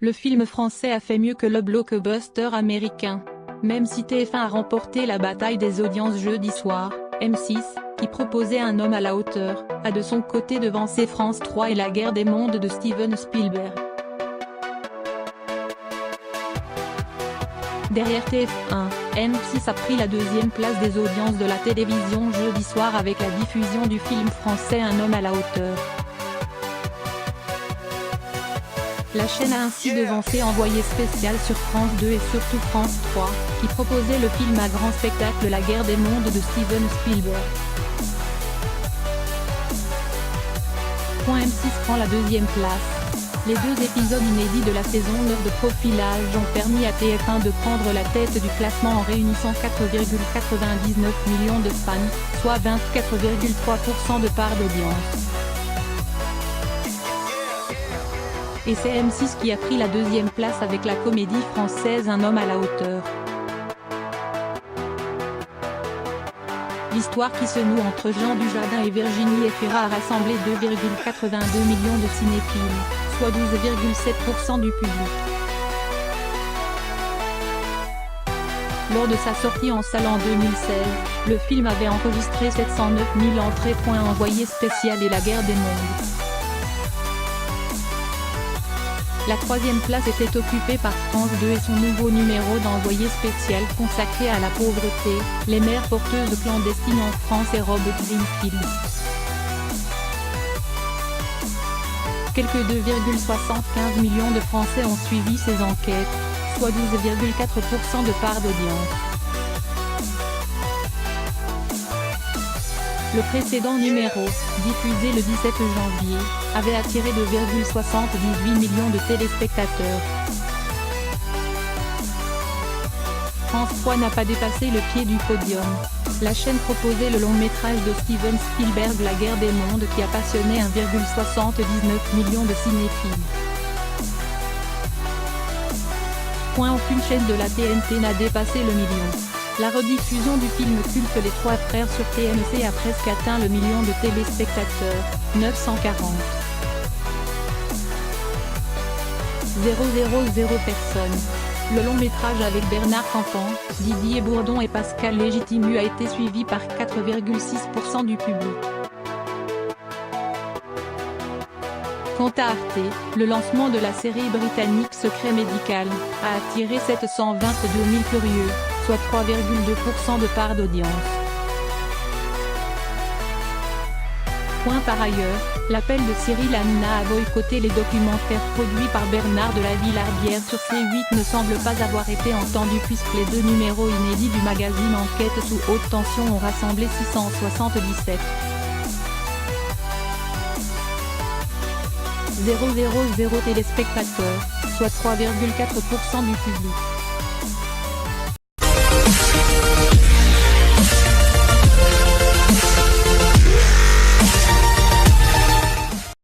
le film français a fait mieux que le blockbuster américain. Même si TF1 a remporté la bataille des audiences jeudi soir, M6, qui proposait un homme à la hauteur, a de son côté devancé France 3 et La Guerre des mondes de Steven Spielberg. Derrière TF1, M6 a pris la deuxième place des audiences de la télévision jeudi soir avec la diffusion du film français Un homme à la hauteur. La chaîne a ainsi devancé Envoyé spécial sur France 2 et surtout France 3, qui proposait le film à grand spectacle La Guerre des mondes de Steven Spielberg. M6 prend la deuxième place. Les deux épisodes inédits de la saison 9 de Profilage ont permis à TF1 de prendre la tête du classement en réunissant 4,99 millions de fans, soit 24,3% de part d'audience. Et c'est M6 qui a pris la deuxième place avec la comédie française Un homme à la hauteur. L'histoire qui se noue entre Jean Dujardin et Virginie Efira a rassemblé 2,82 millions de cinéphiles, soit 12,7% du public. Lors de sa sortie en salle en 2016, le film avait enregistré 709 000 entrées. Envoyé spécial et La Guerre des mondes. La troisième place était occupée par France 2 et son nouveau numéro d'Envoyé spécial consacré à la pauvreté, les mères porteuses clandestines en France et Rob Greenfield. Quelques 2,75 millions de Français ont suivi ces enquêtes, soit 12,4% de part d'audience. Le précédent numéro, diffusé le 17 janvier, avait attiré 2,78 millions de téléspectateurs. France 3 n'a pas dépassé le pied du podium. La chaîne proposait le long métrage de Steven Spielberg La Guerre des mondes qui a passionné 1,79 million de cinéphiles. Aucune chaîne de la TNT n'a dépassé le million. La rediffusion du film culte Les Trois Frères sur TMC a presque atteint le million de téléspectateurs, 940 000 personnes. Le long métrage avec Bernard Campan, Didier Bourdon et Pascal Légitimu a été suivi par 4,6% du public. Quant à Arte, le lancement de la série britannique Secret Médical a attiré 722 000 curieux, soit 3,2% de part d'audience. Par ailleurs, l'appel de Cyril Hanouna à boycotter les documentaires produits par Bernard de la Villardière sur C8 ne semble pas avoir été entendu puisque les deux numéros inédits du magazine Enquête sous haute tension ont rassemblé 677 000 téléspectateurs, soit 3,4% du public.